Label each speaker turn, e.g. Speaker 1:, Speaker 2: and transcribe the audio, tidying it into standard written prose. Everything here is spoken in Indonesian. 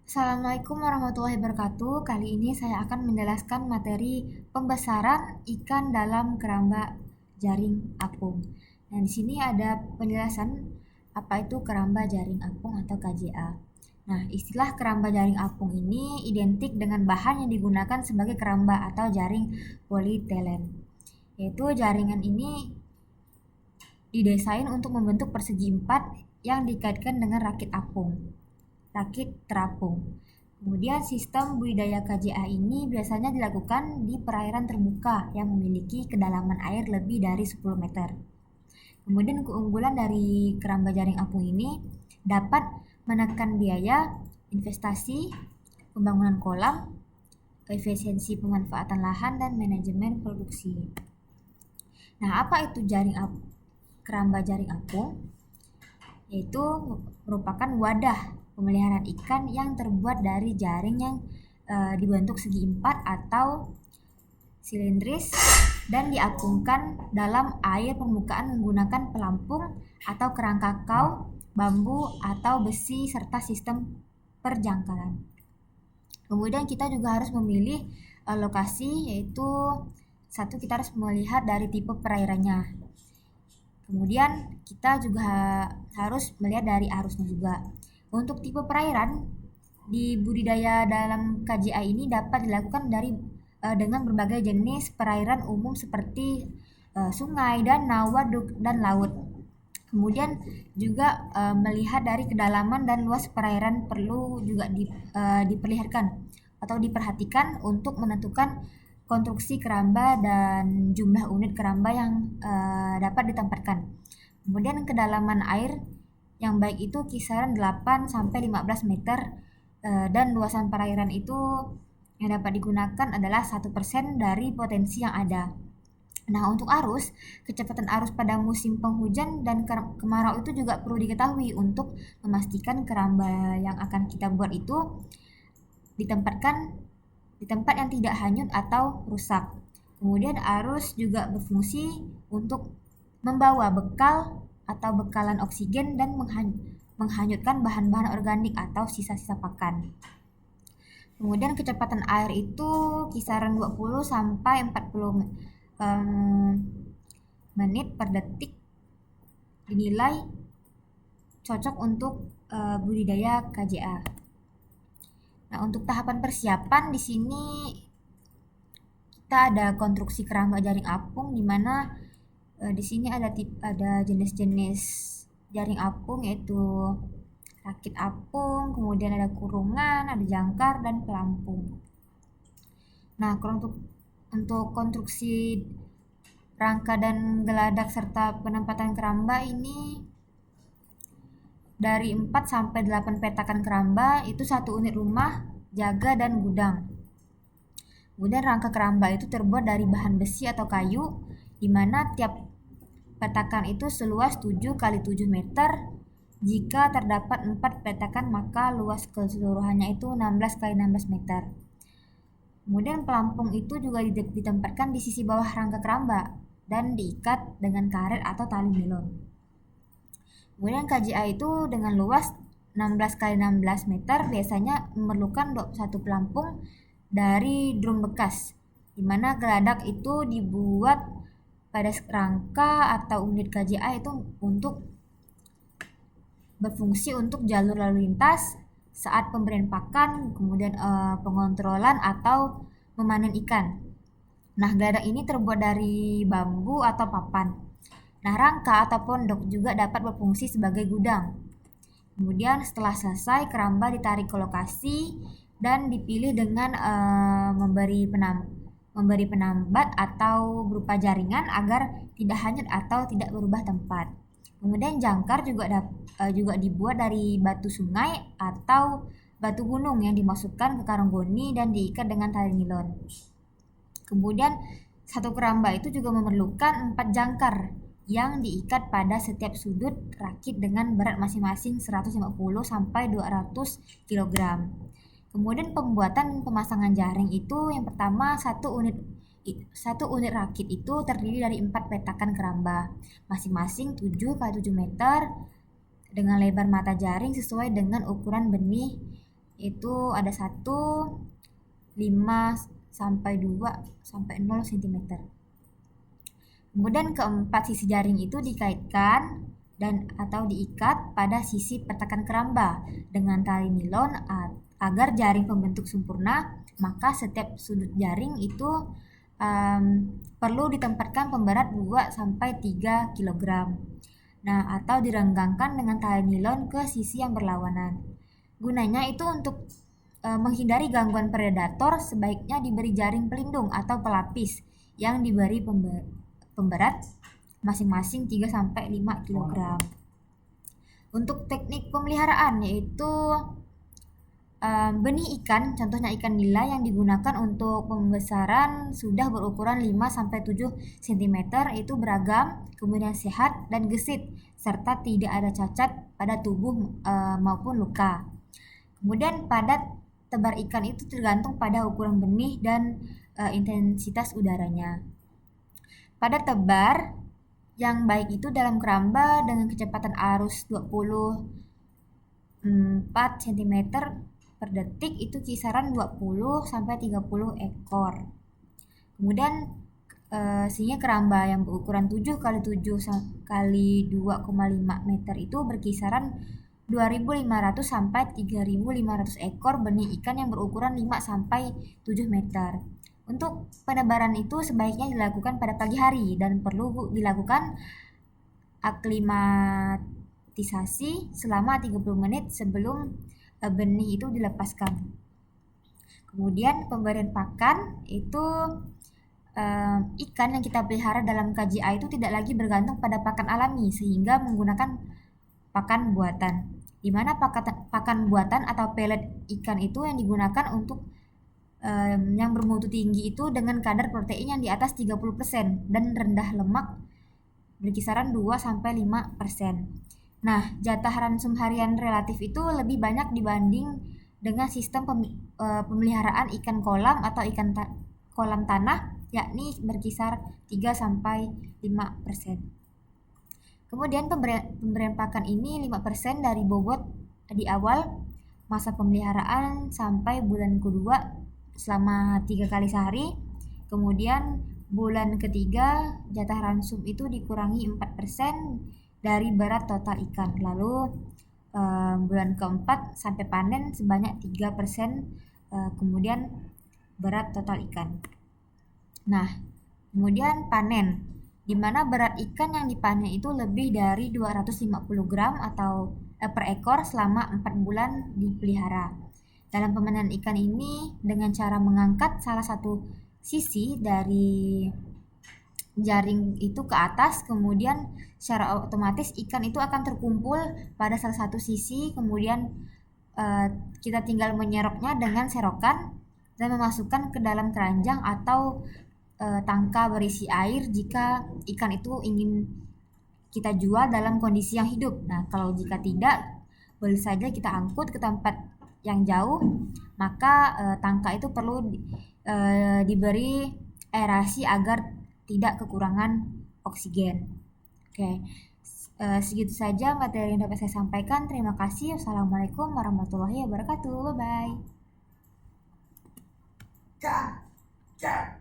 Speaker 1: Assalamualaikum warahmatullahi wabarakatuh. Kali ini saya akan menjelaskan materi pembesaran ikan dalam keramba jaring apung. Nah, di sini ada penjelasan apa itu keramba jaring apung atau KJA. Nah, istilah keramba jaring apung ini identik dengan bahan yang digunakan sebagai keramba atau jaring polietilen. Yaitu jaringan ini didesain untuk membentuk persegi empat yang dikaitkan dengan rakit terapung. Kemudian sistem budidaya KJA ini biasanya dilakukan di perairan terbuka yang memiliki kedalaman air lebih dari 10 meter. Kemudian keunggulan dari keramba jaring apung ini dapat menekan biaya investasi, pembangunan kolam, efisiensi pemanfaatan lahan, dan manajemen produksi. Nah, apa itu keramba jaring apung? Yaitu merupakan wadah pemeliharaan ikan yang terbuat dari jaring yang dibentuk segi empat atau silindris dan diapungkan dalam air permukaan menggunakan pelampung atau kerang kakao, bambu atau besi serta sistem perjangkalan. Kemudian kita juga harus memilih lokasi, yaitu satu, kita harus melihat dari tipe perairannya. Kemudian kita juga harus melihat dari arusnya juga. Untuk tipe perairan di budidaya dalam KJA ini dapat dilakukan dengan berbagai jenis perairan umum seperti sungai, danau, waduk, dan laut. Kemudian juga melihat dari kedalaman dan luas perairan perlu juga diperlihatkan atau diperhatikan untuk menentukan konstruksi keramba dan jumlah unit keramba yang dapat ditempatkan. Kemudian kedalaman air yang baik itu kisaran 8 sampai 15 meter dan luasan perairan itu yang dapat digunakan adalah 1% dari potensi yang ada. Nah, untuk arus, kecepatan arus pada musim penghujan dan kemarau itu juga perlu diketahui untuk memastikan keramba yang akan kita buat itu ditempatkan di tempat yang tidak hanyut atau rusak. Kemudian arus juga berfungsi untuk membawa bekal atau bekalan oksigen dan menghanyutkan bahan-bahan organik atau sisa-sisa pakan. Kemudian kecepatan air itu kisaran 20 sampai 40 menit per detik dinilai cocok untuk budidaya KJA. Nah, untuk tahapan persiapan di sini kita ada konstruksi keramba jaring apung, di mana di sini ada jenis-jenis jaring apung, yaitu rakit apung, kemudian ada kurungan, ada jangkar, dan pelampung. Nah, untuk konstruksi rangka dan geladak serta penempatan keramba ini dari 4 sampai 8 petakan keramba itu satu unit rumah, jaga, dan gudang. Kemudian rangka keramba itu terbuat dari bahan besi atau kayu, di mana tiap petakan itu seluas 7 kali 7 meter. Jika terdapat 4 petakan, maka luas keseluruhannya itu 16 kali 16 meter. Kemudian pelampung itu juga ditempatkan di sisi bawah rangka keramba dan diikat dengan karet atau tali nilon. Kemudian KJA itu dengan luas 16 kali 16 meter biasanya memerlukan satu pelampung dari drum bekas, di mana geladak itu dibuat pada rangka atau unit KJA itu untuk berfungsi untuk jalur lalu lintas saat pemberian pakan, kemudian pengontrolan atau memanen ikan. Nah, geladak ini terbuat dari bambu atau papan. Nah, rangka atau pondok juga dapat berfungsi sebagai gudang. Kemudian setelah selesai, keramba ditarik ke lokasi dan dipilih dengan memberi penambat atau berupa jaringan agar tidak hanyut atau tidak berubah tempat. Kemudian jangkar juga dibuat dari batu sungai atau batu gunung yang dimasukkan ke karung goni dan diikat dengan tali nilon. Kemudian satu keramba itu juga memerlukan 4 jangkar yang diikat pada setiap sudut rakit dengan berat masing-masing 150 sampai 200 kg. Kemudian pembuatan pemasangan jaring itu yang pertama satu unit rakit itu terdiri dari 4 petakan keramba, masing-masing 7 kali 7 meter dengan lebar mata jaring sesuai dengan ukuran benih itu ada 1, 5 sampai 2 sampai 0 cm. Kemudian keempat sisi jaring itu dikaitkan dan atau diikat pada sisi petakan keramba dengan tali nilon agar jaring pembentuk sempurna. Maka setiap sudut jaring itu perlu ditempatkan pemberat 2 sampai 3 kg. Nah, atau direnggangkan dengan tali nilon ke sisi yang berlawanan. Gunanya itu untuk menghindari gangguan predator, sebaiknya diberi jaring pelindung atau pelapis yang diberi pemberat masing-masing 3 sampai 5 kg. Untuk teknik pemeliharaan yaitu benih ikan, contohnya ikan nila yang digunakan untuk pembesaran sudah berukuran 5 sampai 7 cm itu beragam, kemudian sehat dan gesit serta tidak ada cacat pada tubuh maupun luka. Kemudian padat tebar ikan itu tergantung pada ukuran benih dan intensitas udaranya. Padat tebar yang baik itu dalam keramba dengan kecepatan arus 24 cm per detik itu kisaran 20 sampai 30 ekor. Kemudian sehingga keramba yang berukuran 7 kali 7 kali 2,5 meter itu berkisaran 2.500 sampai 3.500 ekor benih ikan yang berukuran 5 sampai 7 meter. Untuk penebaran itu sebaiknya dilakukan pada pagi hari dan perlu dilakukan aklimatisasi selama 30 menit sebelum benih itu dilepaskan. Kemudian pemberian pakan itu ikan yang kita pelihara dalam KJA itu tidak lagi bergantung pada pakan alami sehingga menggunakan pakan buatan, di mana pakan buatan atau pelet ikan itu yang digunakan untuk yang bermutu tinggi itu dengan kadar protein yang di atas 30% dan rendah lemak berkisaran 2-5%. Nah, jatah ransum harian relatif itu lebih banyak dibanding dengan sistem pemeliharaan ikan kolam atau ikan kolam tanah, yakni berkisar 3-5%. Kemudian pemberian pakan ini 5% dari bobot di awal masa pemeliharaan sampai bulan kedua selama 3 kali sehari. Kemudian bulan ketiga jatah ransum itu dikurangi 4% dari berat total ikan. Lalu bulan keempat sampai panen sebanyak 3% kemudian berat total ikan. Nah, kemudian panen, di mana berat ikan yang dipanen itu lebih dari 250 gram atau per ekor selama 4 bulan dipelihara. Dalam pemanenan ikan ini dengan cara mengangkat salah satu sisi dari jaring itu ke atas, kemudian secara otomatis ikan itu akan terkumpul pada salah satu sisi, kemudian kita tinggal menyeroknya dengan serokan dan memasukkan ke dalam keranjang atau tangka berisi air jika ikan itu ingin kita jual dalam kondisi yang hidup. Nah, kalau jika tidak, boleh saja kita angkut ke tempat yang jauh, maka tangka itu perlu diberi aerasi agar tidak kekurangan oksigen. Oke, segitu saja materi yang dapat saya sampaikan. Terima kasih. Wassalamualaikum warahmatullahi wabarakatuh. Bye bye.